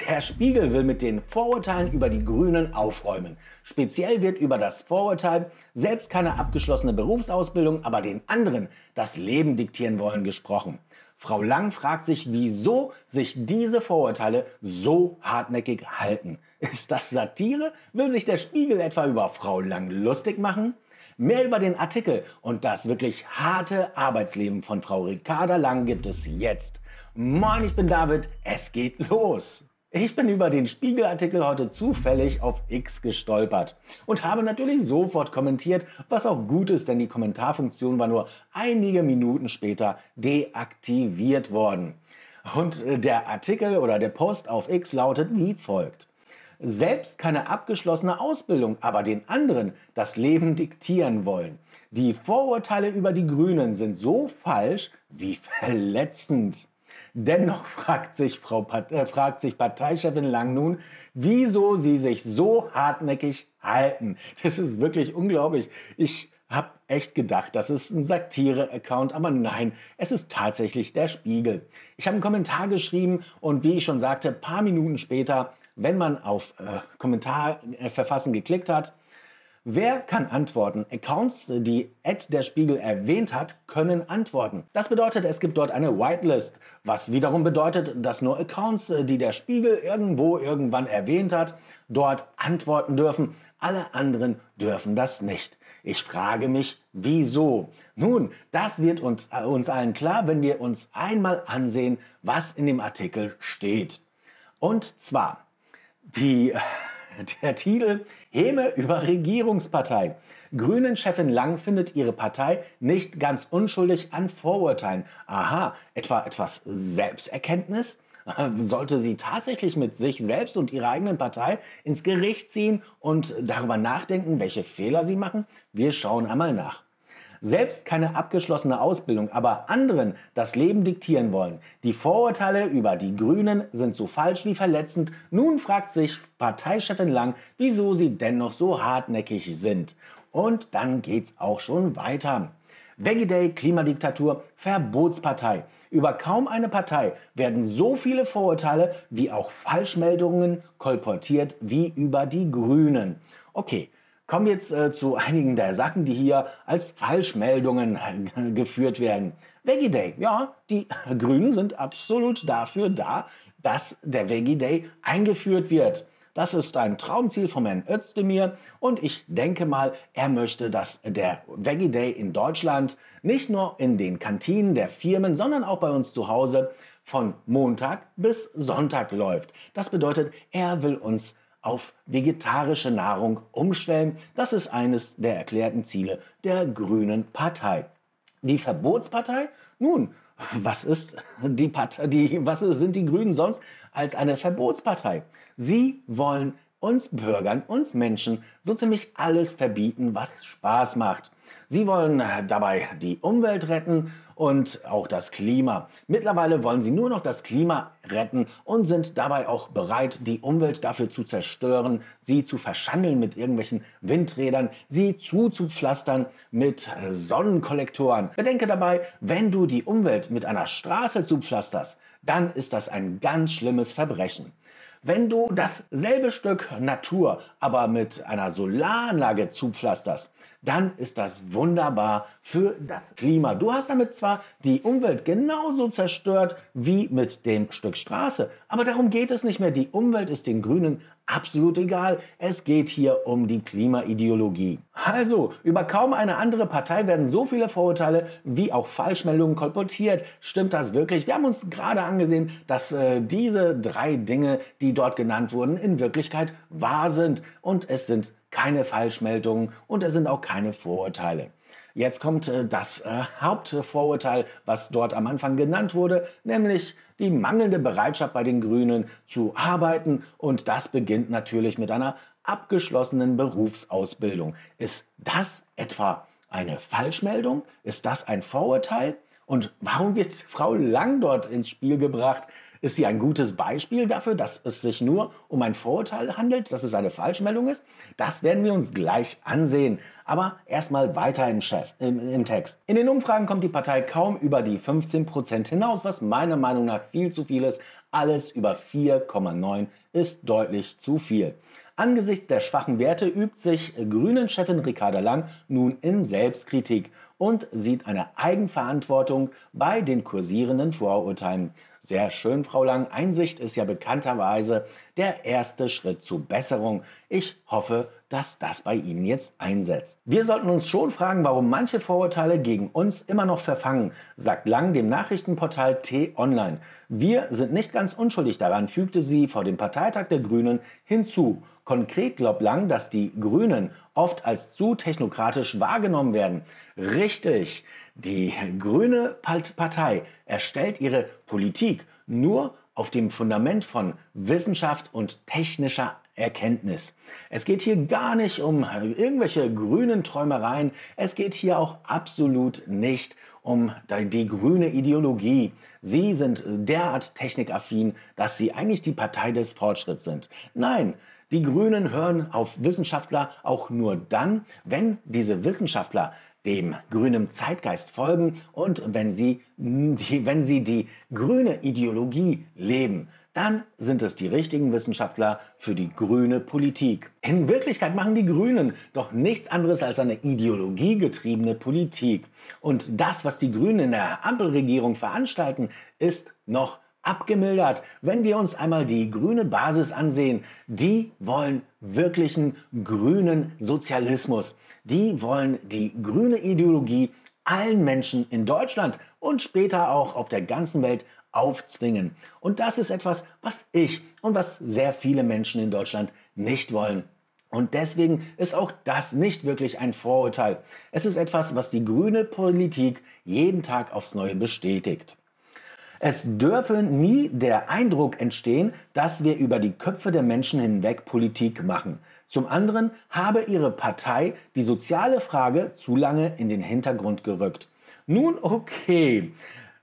Der Spiegel will mit den Vorurteilen über die Grünen aufräumen. Speziell wird über das Vorurteil, selbst keine abgeschlossene Berufsausbildung, aber den anderen das Leben diktieren wollen, gesprochen. Frau Lang fragt sich, wieso sich diese Vorurteile so hartnäckig halten. Ist das Satire? Will sich der Spiegel etwa über Frau Lang lustig machen? Mehr über den Artikel und das wirklich harte Arbeitsleben von Frau Ricarda Lang gibt es jetzt. Moin, ich bin David, es geht los. Ich bin über den Spiegelartikel heute zufällig auf X gestolpert und habe natürlich sofort kommentiert, was auch gut ist, denn die Kommentarfunktion war nur einige Minuten später deaktiviert worden. Und der Artikel oder der Post auf X lautet wie folgt: Selbst keine abgeschlossene Ausbildung, aber den anderen das Leben diktieren wollen. Die Vorurteile über die Grünen sind so falsch wie verletzend. Dennoch fragt sich Parteichefin Lang nun, wieso sie sich so hartnäckig halten. Das ist wirklich unglaublich. Ich habe echt gedacht, das ist ein Satire-Account, aber nein, es ist tatsächlich der Spiegel. Ich habe einen Kommentar geschrieben und wie ich schon sagte, ein paar Minuten später, wenn man auf Kommentar verfassen geklickt hat, wer kann antworten? Accounts, die der Spiegel erwähnt hat, können antworten. Das bedeutet, es gibt dort eine Whitelist, was wiederum bedeutet, dass nur Accounts, die der Spiegel irgendwann erwähnt hat, dort antworten dürfen. Alle anderen dürfen das nicht. Ich frage mich, wieso? Nun, das wird uns allen klar, wenn wir uns einmal ansehen, was in dem Artikel steht. Und zwar der Titel Häme über Regierungspartei. Grünen-Chefin Lang findet ihre Partei nicht ganz unschuldig an Vorurteilen. Aha, etwa etwas Selbsterkenntnis? Sollte sie tatsächlich mit sich selbst und ihrer eigenen Partei ins Gericht ziehen und darüber nachdenken, welche Fehler sie machen? Wir schauen einmal nach. Selbst keine abgeschlossene Ausbildung, aber anderen das Leben diktieren wollen. Die Vorurteile über die Grünen sind so falsch wie verletzend. Nun fragt sich Parteichefin Lang, wieso sie dennoch so hartnäckig sind. Und dann geht's auch schon weiter. Veggie Day, Klimadiktatur, Verbotspartei. Über kaum eine Partei werden so viele Vorurteile wie auch Falschmeldungen kolportiert wie über die Grünen. Okay. Kommen wir jetzt zu einigen der Sachen, die hier als Falschmeldungen geführt werden. Veggie Day, ja, die Grünen sind absolut dafür da, dass der Veggie Day eingeführt wird. Das ist ein Traumziel von Herrn Özdemir und ich denke mal, er möchte, dass der Veggie Day in Deutschland nicht nur in den Kantinen der Firmen, sondern auch bei uns zu Hause von Montag bis Sonntag läuft. Das bedeutet, er will uns auf vegetarische Nahrung umstellen. Das ist eines der erklärten Ziele der Grünen Partei. Die Verbotspartei? Nun, was ist die Partei, was sind die Grünen sonst als eine Verbotspartei? Sie wollen uns Bürgern, uns Menschen so ziemlich alles verbieten, was Spaß macht. Sie wollen dabei die Umwelt retten und auch das Klima. Mittlerweile wollen sie nur noch das Klima retten und sind dabei auch bereit, die Umwelt dafür zu zerstören, sie zu verschandeln mit irgendwelchen Windrädern, sie zuzupflastern mit Sonnenkollektoren. Bedenke dabei, wenn du die Umwelt mit einer Straße zupflasterst, dann ist das ein ganz schlimmes Verbrechen. Wenn du dasselbe Stück Natur aber mit einer Solaranlage zupflasterst, dann ist das wunderbar für das Klima. Du hast damit zwar die Umwelt genauso zerstört wie mit dem Stück Straße, aber darum geht es nicht mehr. Die Umwelt ist den Grünen absolut egal. Es geht hier um die Klimaideologie. Also, über kaum eine andere Partei werden so viele Vorurteile wie auch Falschmeldungen kolportiert. Stimmt das wirklich? Wir haben uns gerade angesehen, dass diese 3 Dinge, die dort genannt wurden, in Wirklichkeit wahr sind. Und es sind keine Falschmeldungen und es sind auch keine Vorurteile. Jetzt kommt das Hauptvorurteil, was dort am Anfang genannt wurde, nämlich die mangelnde Bereitschaft bei den Grünen zu arbeiten. Und das beginnt natürlich mit einer abgeschlossenen Berufsausbildung. Ist das etwa eine Falschmeldung? Ist das ein Vorurteil? Und warum wird Frau Lang dort ins Spiel gebracht? Ist sie ein gutes Beispiel dafür, dass es sich nur um ein Vorurteil handelt, dass es eine Falschmeldung ist? Das werden wir uns gleich ansehen. Aber erstmal weiter im Text. In den Umfragen kommt die Partei kaum über die 15% hinaus, was meiner Meinung nach viel zu viel ist. Alles über 4,9 ist deutlich zu viel. Angesichts der schwachen Werte übt sich Grünen-Chefin Ricarda Lang nun in Selbstkritik und sieht eine Eigenverantwortung bei den kursierenden Vorurteilen. Sehr schön, Frau Lang. Einsicht ist ja bekannterweise der erste Schritt zur Besserung. Ich hoffe, dass das bei Ihnen jetzt einsetzt. Wir sollten uns schon fragen, warum manche Vorurteile gegen uns immer noch verfangen, sagt Lang dem Nachrichtenportal T-Online. Wir sind nicht ganz unschuldig daran, fügte sie vor dem Parteitag der Grünen hinzu. Konkret glaubt Lang, dass die Grünen oft als zu technokratisch wahrgenommen werden. Richtig, die Grüne Partei erstellt ihre Politik nur auf dem Fundament von Wissenschaft und technischer Erkenntnis. Es geht hier gar nicht um irgendwelche grünen Träumereien. Es geht hier auch absolut nicht um die grüne Ideologie. Sie sind derart technikaffin, dass sie eigentlich die Partei des Fortschritts sind. Nein, die Grünen hören auf Wissenschaftler auch nur dann, wenn diese Wissenschaftler dem grünen Zeitgeist folgen und wenn sie die grüne Ideologie leben. Dann sind es die richtigen Wissenschaftler für die grüne Politik. In Wirklichkeit machen die Grünen doch nichts anderes als eine ideologiegetriebene Politik. Und das, was die Grünen in der Ampelregierung veranstalten, ist noch abgemildert. Wenn wir uns einmal die grüne Basis ansehen, die wollen wirklichen grünen Sozialismus. Die wollen die grüne Ideologie allen Menschen in Deutschland und später auch auf der ganzen Welt aufzwingen. Und das ist etwas, was ich und was sehr viele Menschen in Deutschland nicht wollen. Und deswegen ist auch das nicht wirklich ein Vorurteil. Es ist etwas, was die grüne Politik jeden Tag aufs Neue bestätigt. Es dürfe nie der Eindruck entstehen, dass wir über die Köpfe der Menschen hinweg Politik machen. Zum anderen habe ihre Partei die soziale Frage zu lange in den Hintergrund gerückt. Nun okay.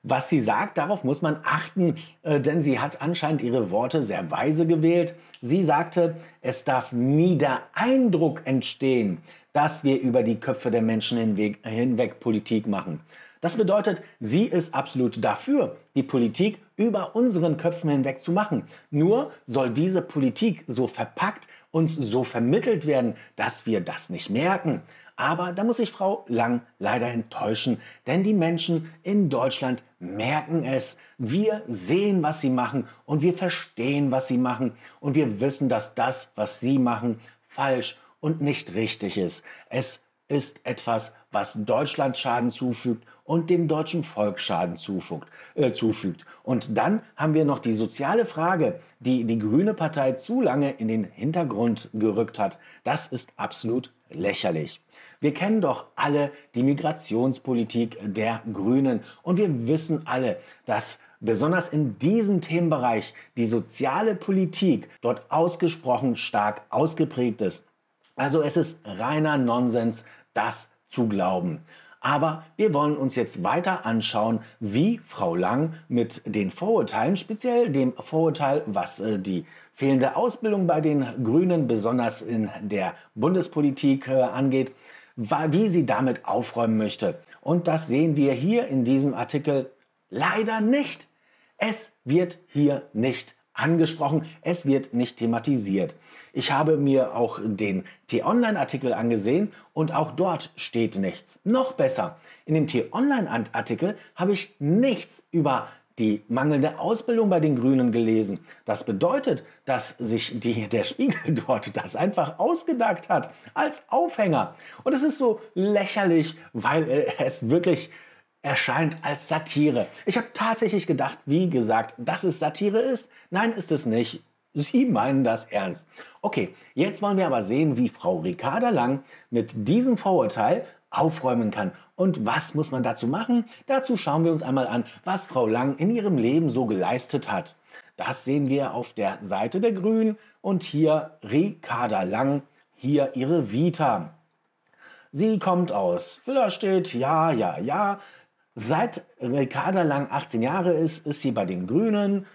Was sie sagt, darauf muss man achten, denn sie hat anscheinend ihre Worte sehr weise gewählt. Sie sagte, es darf nie der Eindruck entstehen, dass wir über die Köpfe der Menschen hinweg Politik machen. Das bedeutet, sie ist absolut dafür, die Politik über unseren Köpfen hinweg zu machen. Nur soll diese Politik so verpackt uns so vermittelt werden, dass wir das nicht merken. Aber da muss ich Frau Lang leider enttäuschen, denn die Menschen in Deutschland merken es. Wir sehen, was sie machen und wir verstehen, was sie machen und wir wissen, dass das, was sie machen, falsch und nicht richtig ist. Es ist etwas, was Deutschland Schaden zufügt und dem deutschen Volk Schaden zufügt. Und dann haben wir noch die soziale Frage, die die Grüne Partei zu lange in den Hintergrund gerückt hat. Das ist absolut lächerlich. Wir kennen doch alle die Migrationspolitik der Grünen und wir wissen alle, dass besonders in diesem Themenbereich die soziale Politik dort ausgesprochen stark ausgeprägt ist. Also es ist reiner Nonsens, das zu glauben. Aber wir wollen uns jetzt weiter anschauen, wie Frau Lang mit den Vorurteilen, speziell dem Vorurteil, was die fehlende Ausbildung bei den Grünen, besonders in der Bundespolitik angeht, wie sie damit aufräumen möchte. Und das sehen wir hier in diesem Artikel leider nicht. Es wird hier nicht angesprochen, es wird nicht thematisiert. Ich habe mir auch den T-Online-Artikel angesehen und auch dort steht nichts. Noch besser, in dem T-Online-Artikel habe ich nichts über die mangelnde Ausbildung bei den Grünen gelesen. Das bedeutet, dass sich der Spiegel dort das einfach ausgedacht hat als Aufhänger. Und es ist so lächerlich, weil es wirklich erscheint als Satire. Ich habe tatsächlich gedacht, wie gesagt, dass es Satire ist. Nein, ist es nicht. Sie meinen das ernst. Okay, jetzt wollen wir aber sehen, wie Frau Ricarda Lang mit diesem Vorurteil aufräumen kann. Und was muss man dazu machen? Dazu schauen wir uns einmal an, was Frau Lang in ihrem Leben so geleistet hat. Das sehen wir auf der Seite der Grünen und hier Ricarda Lang, hier ihre Vita. Sie kommt aus Vüllerstedt, ja. Seit Ricarda Lang 18 Jahre ist sie bei den Grünen.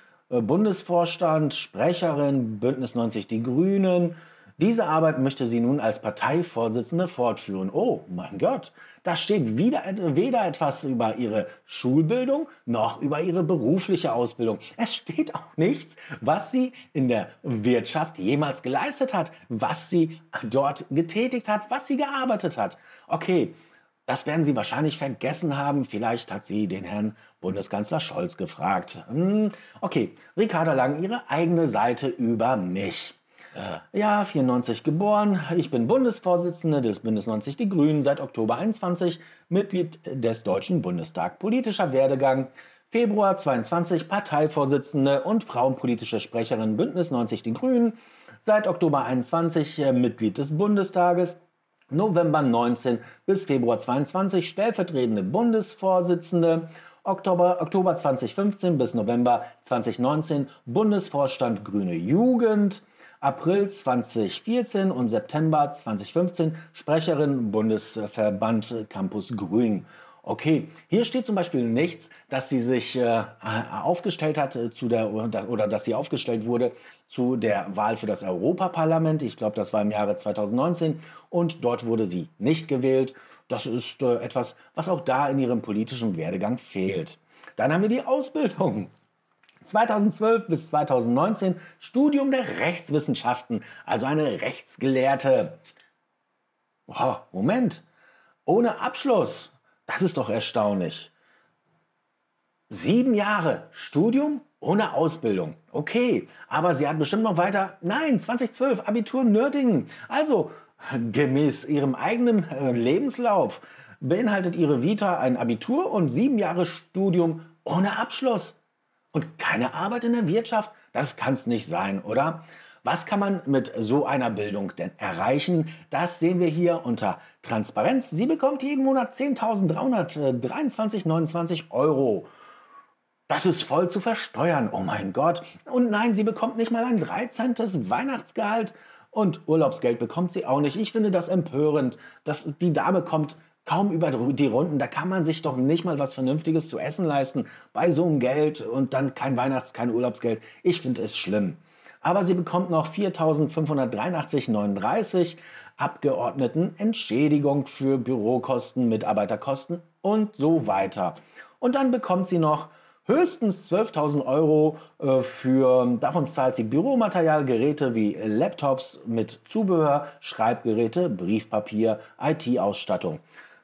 Bundesvorstand, Sprecherin, Bündnis 90 Die Grünen. Diese Arbeit möchte sie nun als Parteivorsitzende fortführen. Oh mein Gott, da steht weder etwas über ihre Schulbildung noch über ihre berufliche Ausbildung. Es steht auch nichts, was sie in der Wirtschaft jemals geleistet hat, was sie dort getätigt hat, was sie gearbeitet hat. Okay, das werden Sie wahrscheinlich vergessen haben. Vielleicht hat sie den Herrn Bundeskanzler Scholz gefragt. Okay, Ricarda Lang, Ihre eigene Seite über mich. Ja, 94 geboren. Ich bin Bundesvorsitzende des Bündnis 90 Die Grünen seit Oktober 21, Mitglied des Deutschen Bundestags. Politischer Werdegang: Februar 22 Parteivorsitzende und frauenpolitische Sprecherin Bündnis 90 Die Grünen. Seit Oktober 21 Mitglied des Bundestages. November 19 bis Februar 22 stellvertretende Bundesvorsitzende. Oktober 2015 bis November 2019 Bundesvorstand Grüne Jugend. April 2014 und September 2015 Sprecherin Bundesverband Campus Grün. Okay, hier steht zum Beispiel nichts, dass sie sich aufgestellt hat oder dass sie aufgestellt wurde zu der Wahl für das Europaparlament. Ich glaube, das war im Jahre 2019 und dort wurde sie nicht gewählt. Das ist etwas, was auch da in ihrem politischen Werdegang fehlt. Dann haben wir die Ausbildung. 2012 bis 2019 Studium der Rechtswissenschaften, also eine Rechtsgelehrte. Oh, Moment, ohne Abschluss. Das ist doch erstaunlich. 7 Jahre Studium ohne Ausbildung. Okay, aber sie hat bestimmt noch weiter. Nein, 2012 Abitur Nördlingen. Also gemäß ihrem eigenen Lebenslauf beinhaltet ihre Vita ein Abitur und 7 Jahre Studium ohne Abschluss. Und keine Arbeit in der Wirtschaft? Das kann es nicht sein, oder? Was kann man mit so einer Bildung denn erreichen? Das sehen wir hier unter Transparenz. Sie bekommt jeden Monat 10.323,29 Euro. Das ist voll zu versteuern, oh mein Gott. Und nein, sie bekommt nicht mal ein 13. Weihnachtsgehalt. Und Urlaubsgeld bekommt sie auch nicht. Ich finde das empörend. Die Dame kommt kaum über die Runden. Da kann man sich doch nicht mal was Vernünftiges zu essen leisten bei so einem Geld und dann kein kein Urlaubsgeld. Ich finde es schlimm. Aber sie bekommt noch 4.583,39 Abgeordnetenentschädigung für Bürokosten, Mitarbeiterkosten und so weiter. Und dann bekommt sie noch höchstens 12.000 Euro davon zahlt sie Büromaterial, Geräte wie Laptops mit Zubehör, Schreibgeräte, Briefpapier, IT-Ausstattung.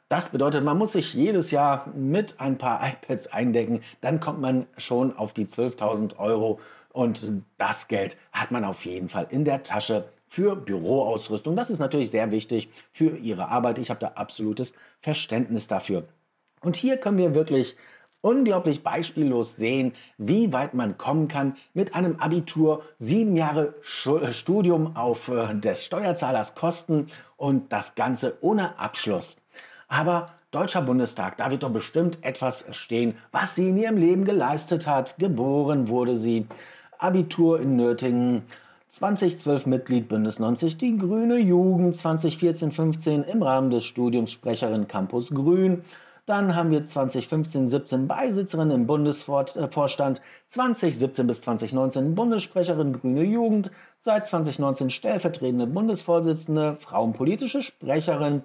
Das bedeutet, man muss sich jedes Jahr mit ein paar iPads eindecken, dann kommt man schon auf die 12.000 Euro und das Geld hat man auf jeden Fall in der Tasche für Büroausrüstung. Das ist natürlich sehr wichtig für Ihre Arbeit. Ich habe da absolutes Verständnis dafür. Und hier können wir wirklich unglaublich beispiellos sehen, wie weit man kommen kann mit einem Abitur, 7 Jahre Studium auf des Steuerzahlers Kosten und das Ganze ohne Abschluss. Aber Deutscher Bundestag, da wird doch bestimmt etwas stehen, was sie in ihrem Leben geleistet hat. Geboren wurde sie, Abitur in Nördlingen, 2012 Mitglied Bündnis 90 Die Grüne Jugend, 2014-15 im Rahmen des Studiums Sprecherin Campus Grün. Dann haben wir 2015-17 Beisitzerin im Bundesvorstand, 2017 bis 2019 Bundessprecherin Grüne Jugend, seit 2019 stellvertretende Bundesvorsitzende, frauenpolitische Sprecherin.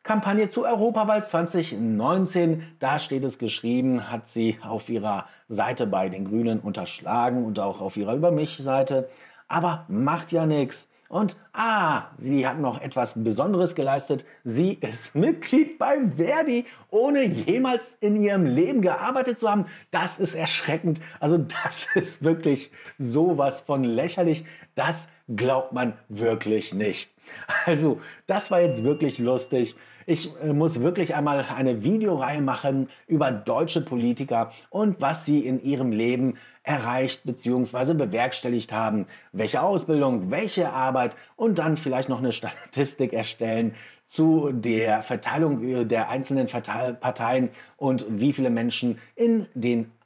Kampagne zur Europawahl 2019, da steht es geschrieben, hat sie auf ihrer Seite bei den Grünen unterschlagen und auch auf ihrer Über mich-Seite. Aber macht ja nichts. Und sie hat noch etwas Besonderes geleistet. Sie ist Mitglied bei Verdi, ohne jemals in ihrem Leben gearbeitet zu haben. Das ist erschreckend. Also das ist wirklich sowas von lächerlich. Das glaubt man wirklich nicht. Also das war jetzt wirklich lustig. Ich muss wirklich einmal eine Videoreihe machen über deutsche Politiker und was sie in ihrem Leben erreicht bzw. bewerkstelligt haben. Welche Ausbildung, welche Arbeit und dann vielleicht noch eine Statistik erstellen zu der Verteilung der einzelnen Parteien und wie viele Menschen in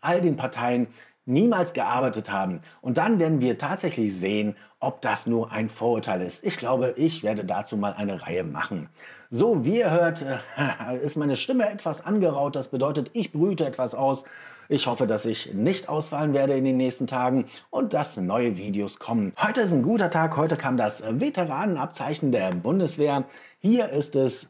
all den Parteien niemals gearbeitet haben. Und dann werden wir tatsächlich sehen, ob das nur ein Vorurteil ist. Ich glaube, ich werde dazu mal eine Reihe machen. So, wie ihr hört, ist meine Stimme etwas angeraut. Das bedeutet, ich brüte etwas aus. Ich hoffe, dass ich nicht ausfallen werde in den nächsten Tagen und dass neue Videos kommen. Heute ist ein guter Tag. Heute kam das Veteranenabzeichen der Bundeswehr. Hier ist es.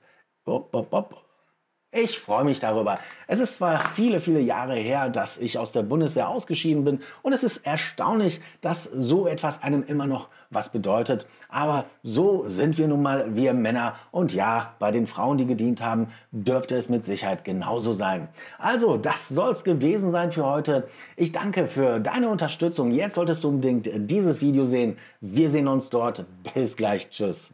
Ich freue mich darüber. Es ist zwar viele, viele Jahre her, dass ich aus der Bundeswehr ausgeschieden bin und es ist erstaunlich, dass so etwas einem immer noch was bedeutet. Aber so sind wir nun mal, wir Männer. Und ja, bei den Frauen, die gedient haben, dürfte es mit Sicherheit genauso sein. Also, das soll es gewesen sein für heute. Ich danke für deine Unterstützung. Jetzt solltest du unbedingt dieses Video sehen. Wir sehen uns dort. Bis gleich. Tschüss.